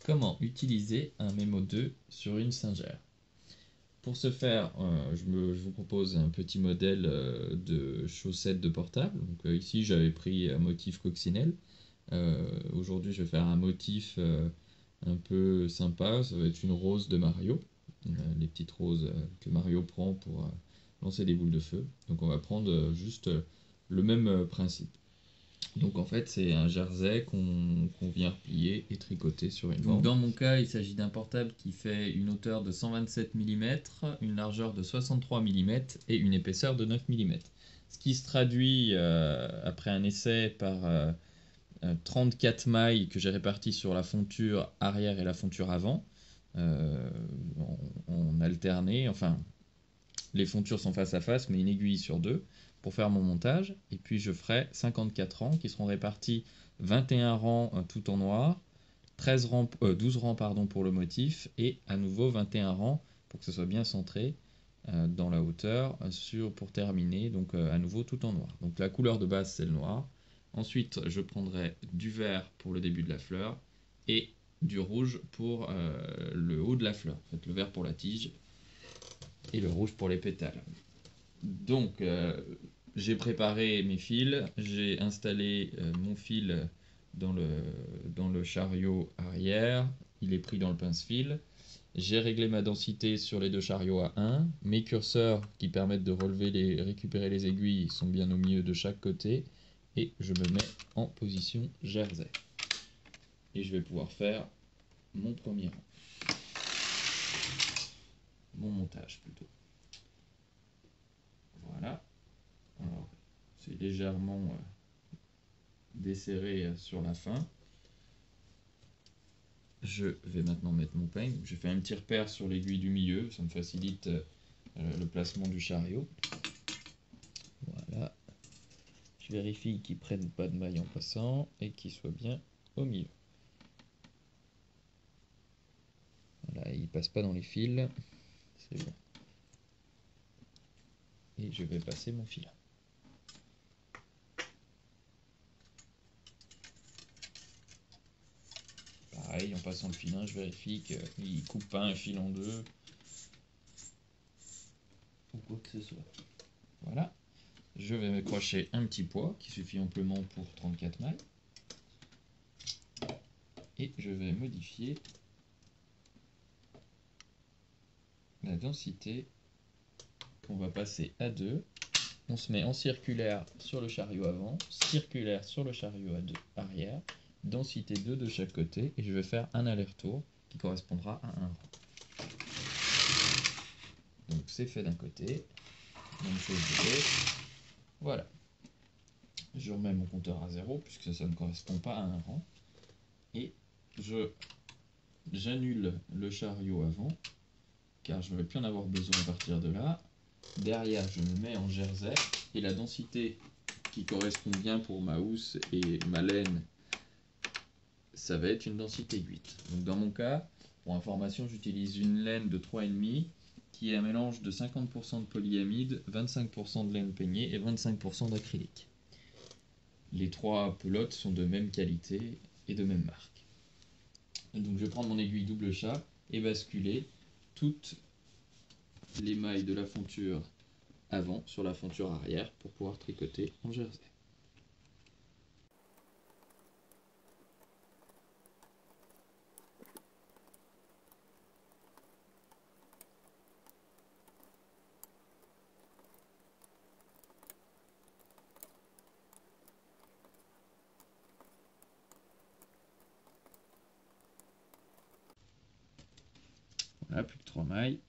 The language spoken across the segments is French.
Comment utiliser un Memo 2 sur une singère? Pour ce faire, je vous propose un petit modèle de chaussettes de portable. Donc, ici, j'avais pris un motif coccinelle. Aujourd'hui, je vais faire un motif un peu sympa. Ça va être une rose de Mario. Les petites roses que Mario prend pour lancer des boules de feu. Donc, on va prendre juste le même principe. Donc en fait, c'est un jersey qu'on vient replier et tricoter sur une bande. Donc dans mon cas, il s'agit d'un portable qui fait une hauteur de 127 mm, une largeur de 63 mm et une épaisseur de 9 mm. Ce qui se traduit après un essai par 34 mailles que j'ai réparties sur la fonture arrière et la fonture avant, euh, en alterné, enfin les fontures sont face à face, mais une aiguille sur deux pour faire mon montage. Et puis je ferai 54 rangs qui seront répartis 21 rangs tout en noir, 12 rangs pardon, pour le motif, et à nouveau 21 rangs pour que ce soit bien centré dans la hauteur pour terminer, donc à nouveau tout en noir. Donc la couleur de base c'est le noir. Ensuite je prendrai du vert pour le début de la fleur et du rouge pour le haut de la fleur. En fait, le vert pour la tige et le rouge pour les pétales. Donc, j'ai préparé mes fils, j'ai installé mon fil dans le chariot arrière, il est pris dans le pince-fil. J'ai réglé ma densité sur les deux chariots à 1. Mes curseurs qui permettent de récupérer les aiguilles sont bien au milieu de chaque côté. Et je me mets en position jersey. Et je vais pouvoir faire mon premier rang. Mon montage plutôt. Voilà. Alors, c'est légèrement desserré sur la fin. Je vais maintenant mettre mon peigne. Je fais un petit repère sur l'aiguille du milieu, ça me facilite le placement du chariot. Voilà. Je vérifie qu'il ne prenne pas de maille en passant et qu'il soit bien au milieu. Voilà, il ne passe pas dans les fils. C'est bon. Et je vais passer mon fil. Pareil, en passant le filin, je vérifie qu'il ne coupe pas un fil en deux. Ou quoi que ce soit. Voilà. Je vais m'accrocher un petit poids qui suffit amplement pour 34 mailles. Et je vais modifier la densité qu'on va passer à 2. On se met en circulaire sur le chariot avant, circulaire sur le chariot arrière, densité 2 de chaque côté, et je vais faire un aller-retour qui correspondra à un rang. Donc c'est fait d'un côté, même chose de l'autre. Voilà. Je remets mon compteur à 0 puisque ça ne correspond pas à un rang. Et j'annule le chariot avant, car je ne vais plus en avoir besoin à partir de là. Derrière, je me mets en jersey et la densité qui correspond bien pour ma housse et ma laine, ça va être une densité 8. Donc dans mon cas, pour information, j'utilise une laine de 3,5 qui est un mélange de 50% de polyamide, 25% de laine peignée et 25% d'acrylique. Les trois pelotes sont de même qualité et de même marque. Donc je vais prendre mon aiguille double chat et basculer toutes les mailles de la fonture avant sur la fonture arrière pour pouvoir tricoter en jersey. Voilà, plus que 3 mailles.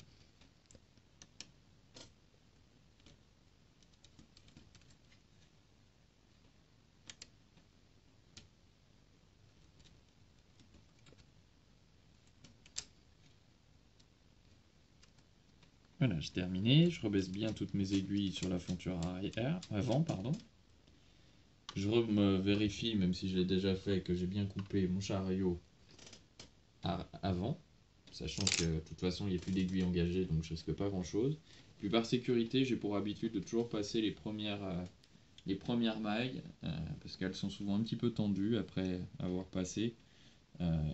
Voilà, j'ai terminé. Je rebaisse bien toutes mes aiguilles sur la fonture avant, pardon. Je me vérifie, même si je l'ai déjà fait, que j'ai bien coupé mon chariot avant, sachant que de toute façon il n'y a plus d'aiguilles engagées, donc je risque pas grand chose. Puis par sécurité, j'ai pour habitude de toujours passer les premières mailles, parce qu'elles sont souvent un petit peu tendues après avoir passé.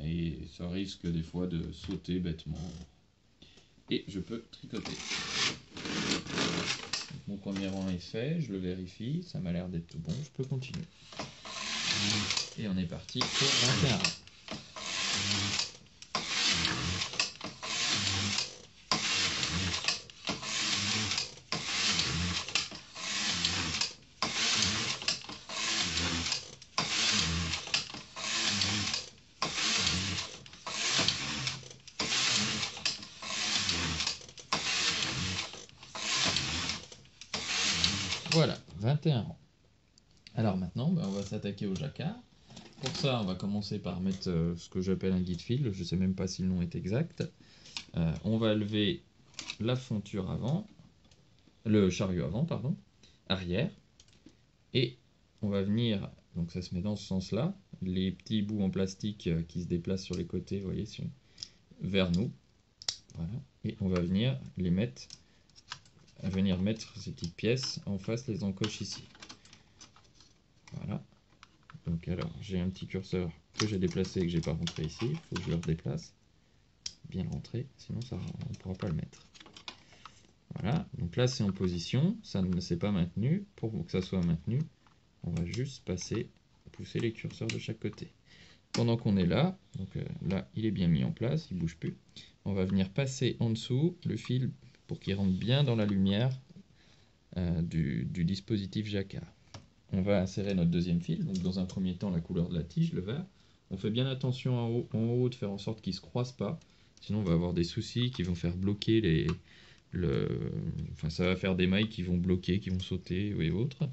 et ça risque des fois de sauter bêtement. Et je peux tricoter. Mon premier rang est fait, je le vérifie, ça m'a l'air d'être tout bon, je peux continuer. Et on est parti pour 21 rangs. Voilà, 21 rangs. Alors maintenant, on va s'attaquer au jacquard. Pour ça, on va commencer par mettre ce que j'appelle un guide fil. Je ne sais même pas si le nom est exact. On va lever la fonture avant, le chariot avant, pardon, arrière. Et on va venir, donc ça se met dans ce sens-là, les petits bouts en plastique qui se déplacent sur les côtés, vous voyez, vers nous. Voilà. Et on va venir les mettre, mettre ces petites pièces en face, les encoches ici. Voilà. Donc alors, j'ai un petit curseur que j'ai déplacé et que j'ai pas rentré ici. Il faut que je le redéplace. Bien le rentrer, sinon on ne pourra pas le mettre. Voilà, donc là c'est en position, ça ne s'est pas maintenu. Pour que ça soit maintenu, on va juste pousser les curseurs de chaque côté. Pendant qu'on est là, donc là il est bien mis en place, il ne bouge plus. On va venir passer en dessous le fil pour qu'il rentre bien dans la lumière du dispositif jacquard. On va insérer notre deuxième fil, donc dans un premier temps la couleur de la tige, le vert. On fait bien attention en haut de faire en sorte qu'ils ne se croisent pas, sinon on va avoir des soucis qui vont faire bloquer enfin ça va faire des mailles qui vont bloquer, qui vont sauter et autres,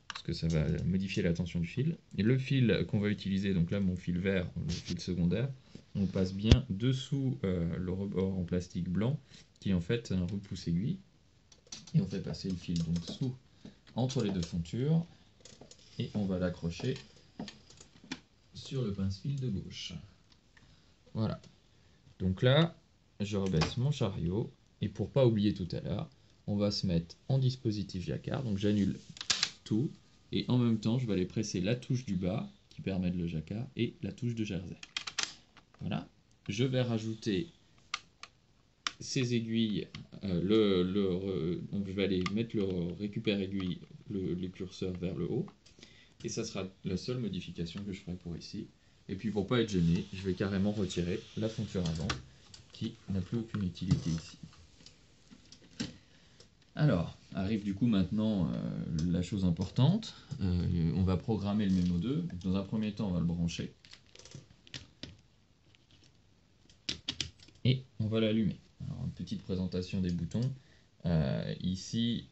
parce que ça va modifier la tension du fil. Et le fil qu'on va utiliser, donc là mon fil vert, le fil secondaire, on passe bien dessous le rebord en plastique blanc, qui est en fait un repousse aiguille, et on fait passer le fil donc entre les deux fontures, et on va l'accrocher sur le pince-fil de gauche. Voilà. Donc là, je rebaisse mon chariot, et pour pas oublier tout à l'heure, on va se mettre en dispositif jacquard, donc j'annule tout, et en même temps, je vais aller presser la touche du bas, qui permet de le jacquard, et la touche de jersey. Voilà. Je vais rajouter ces aiguilles, donc je vais aller mettre le récupère aiguille, les curseurs vers le haut, et ça sera la seule modification que je ferai pour ici. Et puis pour pas être gêné, je vais carrément retirer la fonture avant, qui n'a plus aucune utilité ici. Alors, arrive du coup maintenant la chose importante. On va programmer le Memo 2. Dans un premier temps, on va le brancher. Et on va l'allumer. Alors, une petite présentation des boutons. Ici,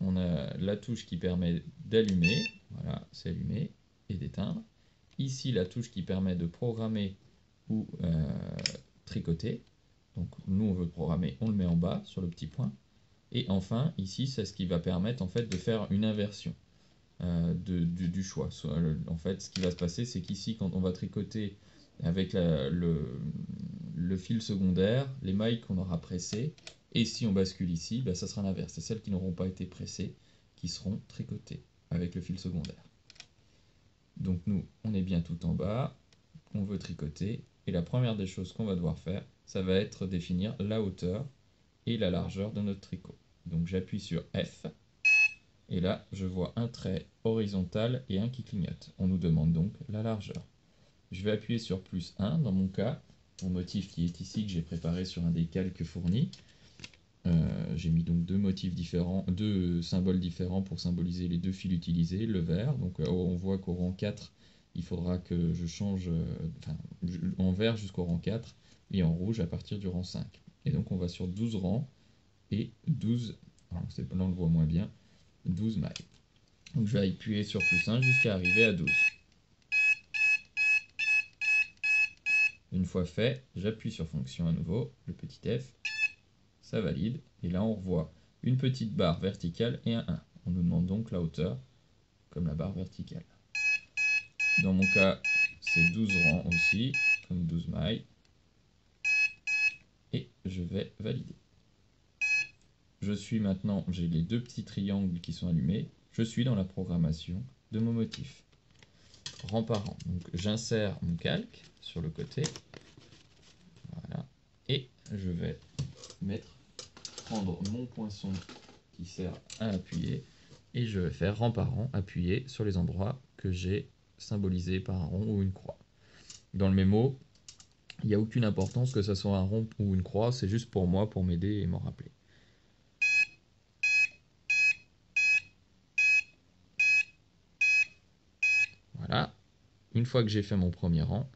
on a la touche qui permet d'allumer. Voilà, c'est allumé. Et d'éteindre. Ici, la touche qui permet de programmer ou tricoter. Donc, nous, on veut programmer, on le met en bas sur le petit point. Et enfin, ici, c'est ce qui va permettre en fait de faire une inversion du choix. En fait, ce qui va se passer, c'est qu'ici, quand on va tricoter avec le fil secondaire, les mailles qu'on aura pressées, et si on bascule ici, ça sera l'inverse. C'est celles qui n'auront pas été pressées qui seront tricotées avec le fil secondaire. Donc nous, on est bien tout en bas, on veut tricoter, et la première des choses qu'on va devoir faire, ça va être définir la hauteur et la largeur de notre tricot. Donc j'appuie sur F, et là je vois un trait horizontal et un qui clignote. On nous demande donc la largeur. Je vais appuyer sur plus 1, dans mon cas, mon motif qui est ici, que j'ai préparé sur un des calques fournis. J'ai mis donc deux symboles différents pour symboliser les deux fils utilisés, le vert, donc on voit qu'au rang 4, il faudra que je change en vert jusqu'au rang 4, et en rouge à partir du rang 5. Et donc on va sur 12 rangs, et 12, là on le voit moins bien, 12 mailles. Donc je vais appuyer sur plus 1 jusqu'à arriver à 12. Une fois fait, j'appuie sur fonction à nouveau, le petit F, ça valide, et là on revoit une petite barre verticale et un 1. On nous demande donc la hauteur, comme la barre verticale. Dans mon cas, c'est 12 rangs aussi, comme 12 mailles, et je vais valider. Je suis maintenant, j'ai les deux petits triangles qui sont allumés, je suis dans la programmation de mon motif. rang par rang. Donc j'insère mon calque sur le côté. Voilà. Et je vais prendre mon poinçon qui sert à appuyer. Et je vais faire rang par rang, appuyer sur les endroits que j'ai symbolisés par un rond ou une croix. Dans le mémo, il n'y a aucune importance que ce soit un rond ou une croix, c'est juste pour moi, pour m'aider et m'en rappeler. Voilà. Une fois que j'ai fait mon premier rang,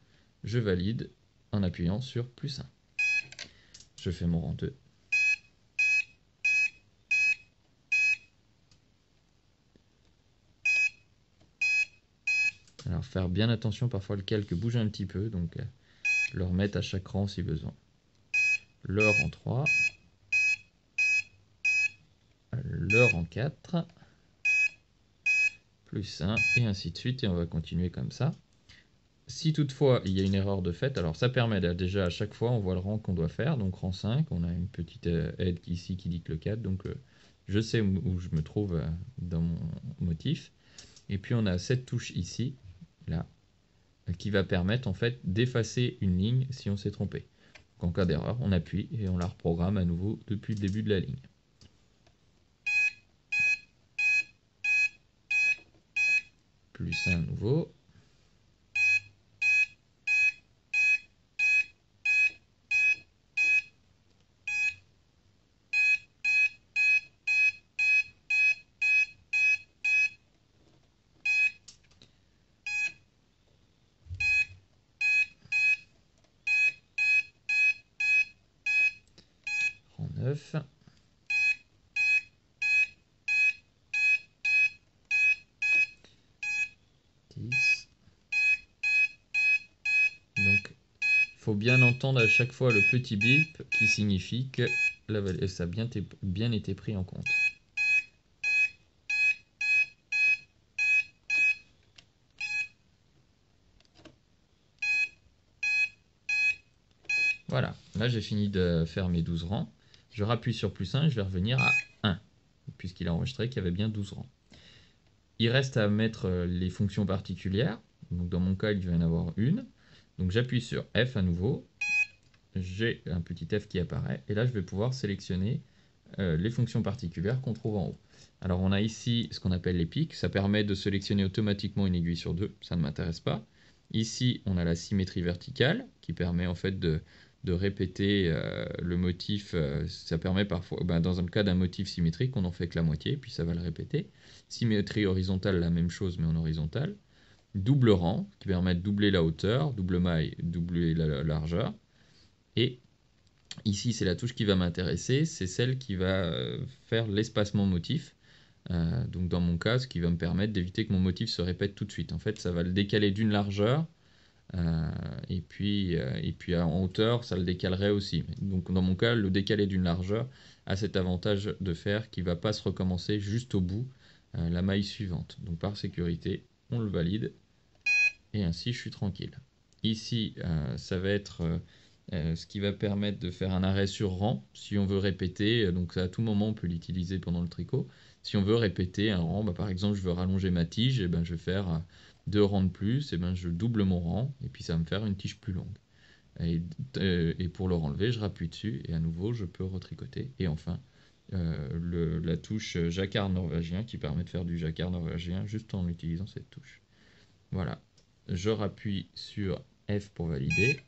je valide en appuyant sur +1. Je fais mon rang 2. Alors faire bien attention, parfois le calque bouge un petit peu, donc le remettre à chaque rang si besoin. Le rang 3. Le rang 4. +1 et ainsi de suite, et on va continuer comme ça. Si toutefois il y a une erreur de fait, alors ça permet déjà à chaque fois on voit le rang qu'on doit faire, donc rang 5, on a une petite aide ici qui dit que le 4, donc je sais où je me trouve dans mon motif. Et puis on a cette touche ici, là, qui va permettre en fait d'effacer une ligne si on s'est trompé. Donc en cas d'erreur, on appuie et on la reprogramme à nouveau depuis le début de la ligne. +1 à nouveau. Rang 9. Donc, il faut bien entendre à chaque fois le petit bip qui signifie que ça a bien été pris en compte. Voilà, là j'ai fini de faire mes 12 rangs. Je rappuie sur +1 et je vais revenir à 1, puisqu'il a enregistré qu'il y avait bien 12 rangs. Il reste à mettre les fonctions particulières. Donc dans mon cas, il va y en avoir une. Donc j'appuie sur F à nouveau. J'ai un petit F qui apparaît. Et là, je vais pouvoir sélectionner les fonctions particulières qu'on trouve en haut. Alors on a ici ce qu'on appelle les pics. Ça permet de sélectionner automatiquement une aiguille sur deux. Ça ne m'intéresse pas. Ici, on a la symétrie verticale qui permet en fait de répéter le motif. Ça permet parfois, dans le cas d'un motif symétrique, on n'en fait que la moitié, puis ça va le répéter. Symétrie horizontale, la même chose, mais en horizontal. Double rang, qui permet de doubler la hauteur, double maille, doubler la largeur. Et ici, c'est la touche qui va m'intéresser, c'est celle qui va faire l'espacement motif. Donc dans mon cas, ce qui va me permettre d'éviter que mon motif se répète tout de suite. En fait, ça va le décaler d'une largeur, et puis en hauteur, ça le décalerait aussi. Donc dans mon cas, le décaler d'une largeur a cet avantage de faire qu'il ne va pas se recommencer juste au bout la maille suivante. Donc par sécurité, on le valide, et ainsi je suis tranquille. Ici, ça va être ce qui va permettre de faire un arrêt sur rang, si on veut répéter, donc à tout moment on peut l'utiliser pendant le tricot. Si on veut répéter un rang, par exemple je veux rallonger ma tige, et je vais faire 2 rangs de plus, et je double mon rang, et puis ça va me faire une tige plus longue. Et pour le renlever, je rappuie dessus, et à nouveau je peux retricoter. Et enfin, la touche jacquard norvégien qui permet de faire du jacquard norvégien juste en utilisant cette touche. Voilà, je rappuie sur F pour valider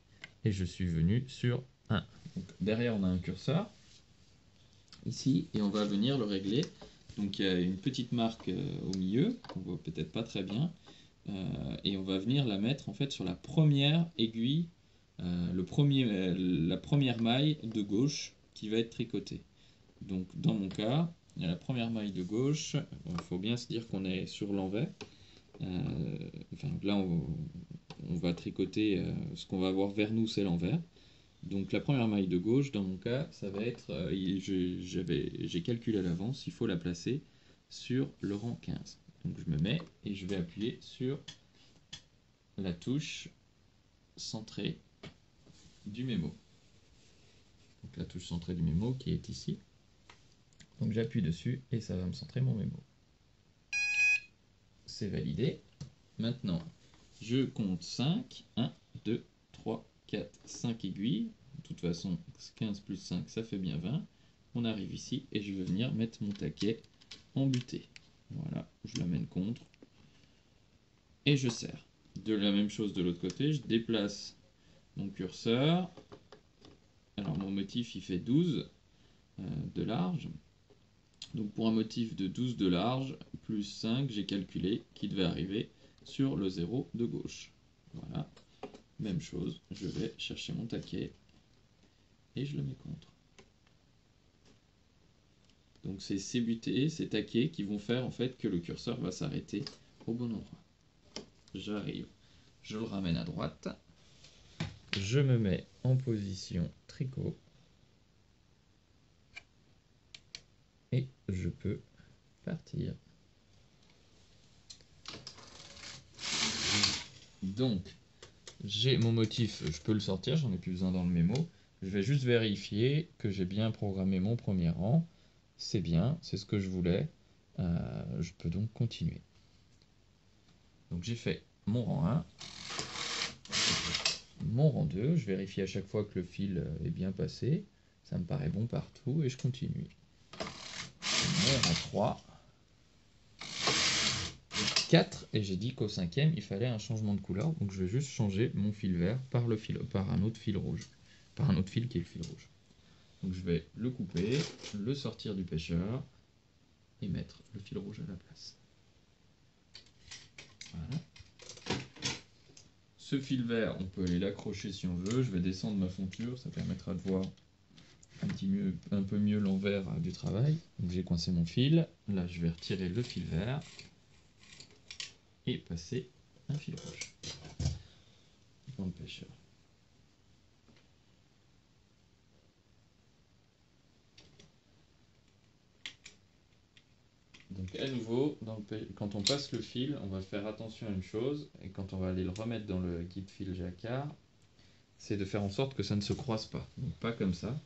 et je suis venu sur 1. Donc, derrière, on a un curseur ici et on va venir le régler. Donc il y a une petite marque au milieu qu'on voit peut-être pas très bien, et on va venir la mettre en fait sur la première aiguille, la première maille de gauche qui va être tricotée. Donc dans mon cas, il y a la première maille de gauche. Il faut bien se dire qu'on est sur l'envers. Là, on va tricoter, ce qu'on va voir vers nous, c'est l'envers. Donc la première maille de gauche, dans mon cas, ça va être, j'ai calculé à l'avance, il faut la placer sur le rang 15. Donc je me mets et je vais appuyer sur la touche centrée du mémo. Donc la touche centrée du mémo qui est ici. Donc j'appuie dessus et ça va me centrer mon mémo. C'est validé. Maintenant, Je compte 5. 1, 2, 3, 4, 5 aiguilles. De toute façon, 15 plus 5, ça fait bien 20. On arrive ici et je vais venir mettre mon taquet en butée. Voilà, je l'amène contre. Et je serre. De la même chose de l'autre côté, je déplace mon curseur. Alors mon motif il fait 12 de large. Donc pour un motif de 12 de large, plus 5, j'ai calculé qu'il devait arriver sur le 0 de gauche. Voilà, même chose, je vais chercher mon taquet et je le mets contre. Donc c'est ces butées, ces taquets qui vont faire en fait que le curseur va s'arrêter au bon endroit. J'arrive, je le ramène à droite, je me mets en position tricot et je peux partir. Donc, j'ai mon motif, je peux le sortir, j'en ai plus besoin dans le mémo. Je vais juste vérifier que j'ai bien programmé mon premier rang. C'est bien, c'est ce que je voulais. Je peux donc continuer. Donc j'ai fait mon rang 1, mon rang 2. Je vérifie à chaque fois que le fil est bien passé. Ça me paraît bon partout et je continue. Mon rang 3. 4 et j'ai dit qu'au cinquième il fallait un changement de couleur, donc je vais juste changer mon fil vert par un autre fil rouge, par un autre fil qui est le fil rouge. Donc je vais le couper, le sortir du pêcheur et mettre le fil rouge à la place. Voilà. Ce fil vert, on peut aller l'accrocher si on veut. Je vais descendre ma fonture, ça permettra de voir un peu mieux l'envers du travail. Donc j'ai coincé mon fil, là je vais retirer le fil vert et passer un fil rouge dans le pêcheur. Donc à nouveau, quand on passe le fil, on va faire attention à une chose, et quand on va aller le remettre dans le guide fil jacquard, c'est de faire en sorte que ça ne se croise pas. Donc pas comme ça,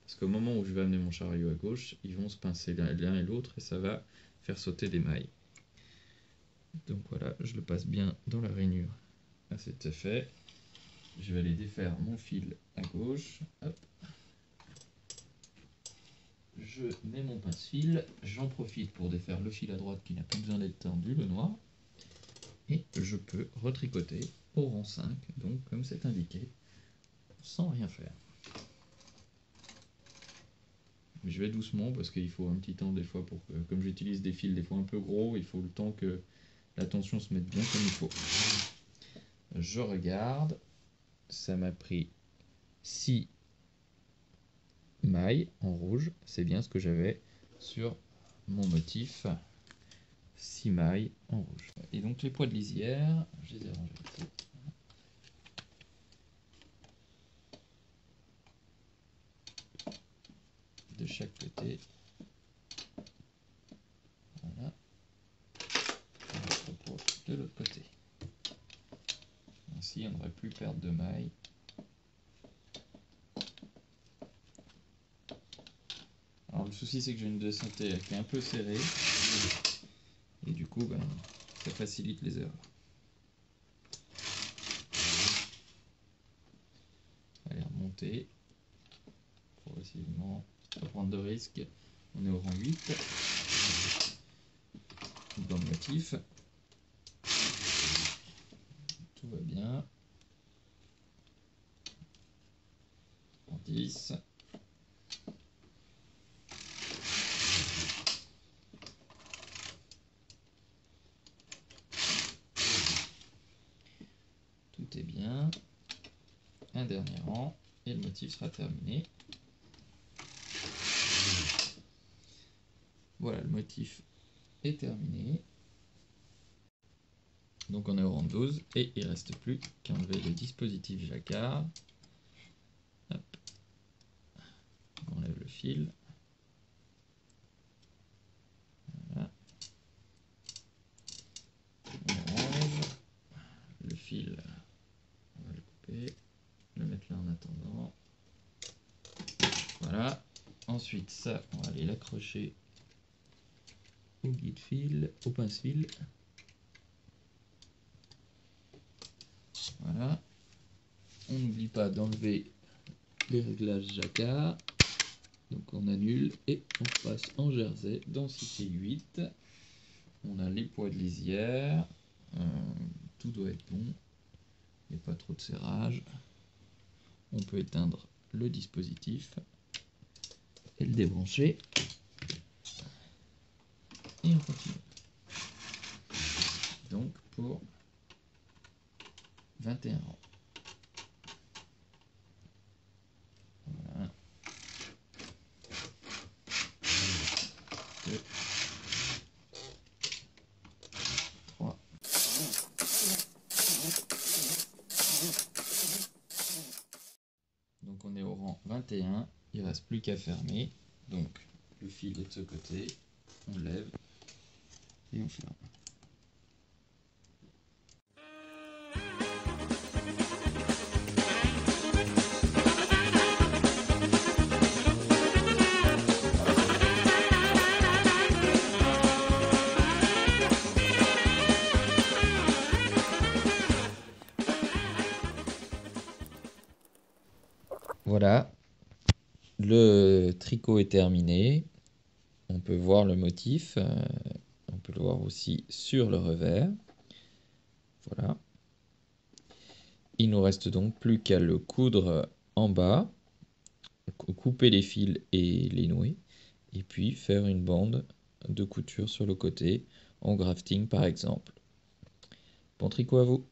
parce qu'au moment où je vais amener mon chariot à gauche, ils vont se pincer l'un et l'autre et ça va faire sauter des mailles. Donc voilà, je le passe bien dans la rainure à cet effet. Je vais aller défaire mon fil à gauche. Hop. Je mets mon pince-fil, j'en profite pour défaire le fil à droite qui n'a plus besoin d'être tendu, le noir, et je peux retricoter au rang 5, donc comme c'est indiqué, sans rien faire. Je vais doucement parce qu'il faut un petit temps des fois pour que, comme j'utilise des fils des fois un peu gros, il faut le temps que la tension se mette bien comme il faut. Je regarde, ça m'a pris 6 mailles en rouge, c'est bien ce que j'avais sur mon motif. 6 mailles en rouge. Et donc les poids de lisière, je les ai rangés ici. De chaque côté. Voilà. De l'autre côté. Ainsi, on n'aurait plus perdre de mailles. Alors le souci c'est que j'ai une descente qui est un peu serrée. Et du coup, ça facilite les erreurs. Allez, remonter. Progressivement, pas prendre de risques. On est au rang 8. Dans le motif. Tout va bien. En 10. Tout est bien. Un dernier rang et le motif sera terminé. Voilà, le motif est terminé. Donc on est au rang 12 et il ne reste plus qu'à enlever le dispositif jacquard. Hop. On enlève le fil. Voilà. On range. Le fil, on va le couper, le mettre là en attendant. Voilà. Ensuite ça, on va aller l'accrocher au guide fil, au pince-fil. Voilà. On n'oublie pas d'enlever les réglages jacquard. Donc on annule et on passe en jersey, densité 8. On a les poids de lisière. Tout doit être bon. Il n'y a pas trop de serrage. On peut éteindre le dispositif et le débrancher. Et on continue. Donc pour 21 rangs. Voilà. 2, 3. Donc on est au rang 21. Il ne reste plus qu'à fermer. Donc le fil est de ce côté. On lève et on ferme. Voilà, le tricot est terminé. On peut voir le motif. On peut le voir aussi sur le revers. Voilà. Il nous reste donc plus qu'à le coudre en bas, couper les fils et les nouer, et puis faire une bande de couture sur le côté, en grafting par exemple. Bon tricot à vous!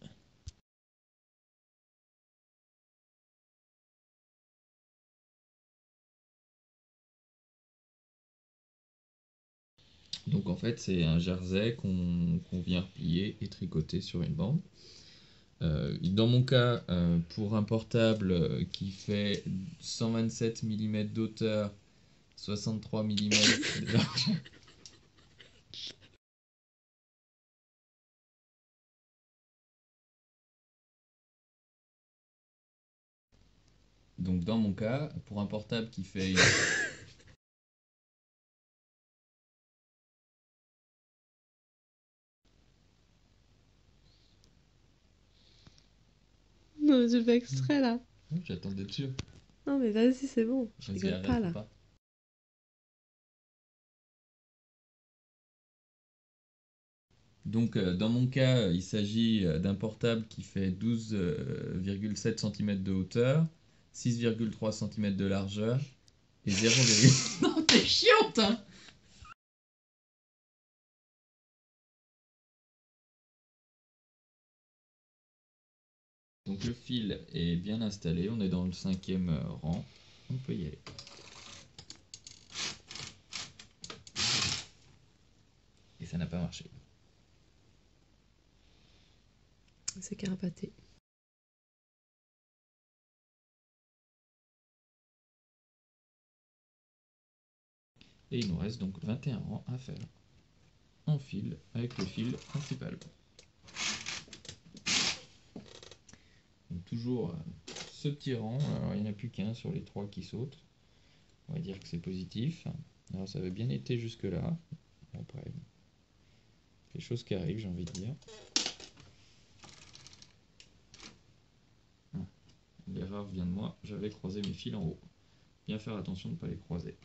Donc en fait c'est un jersey qu'on vient replier et tricoter sur une bande. Dans mon cas, pour un portable qui fait 127 mm d'auteur, 63 mm de largeur. Donc dans mon cas, pour un portable qui fait Non, j'ai pas extrait là. J'attends d'être sûr. Non, mais vas-y, c'est bon. Je Vas-y, rigole arrête, pas faut là. pas. Donc dans mon cas, il s'agit d'un portable qui fait 12,7 cm de hauteur, 6,3 cm de largeur et 0, non, t'es chiante, hein! Donc le fil est bien installé, on est dans le 5e rang, on peut y aller. Et ça n'a pas marché. C'est carapaté. Et il nous reste donc 21 rangs à faire en fil avec le fil principal. Donc toujours ce petit rang, alors il n'y en a plus qu'un sur les 3 qui sautent. On va dire que c'est positif. Alors ça avait bien été jusque là. Après, les choses qui arrivent, j'ai envie de dire. L'erreur vient de moi, j'avais croisé mes fils en haut. Bien faire attention de ne pas les croiser.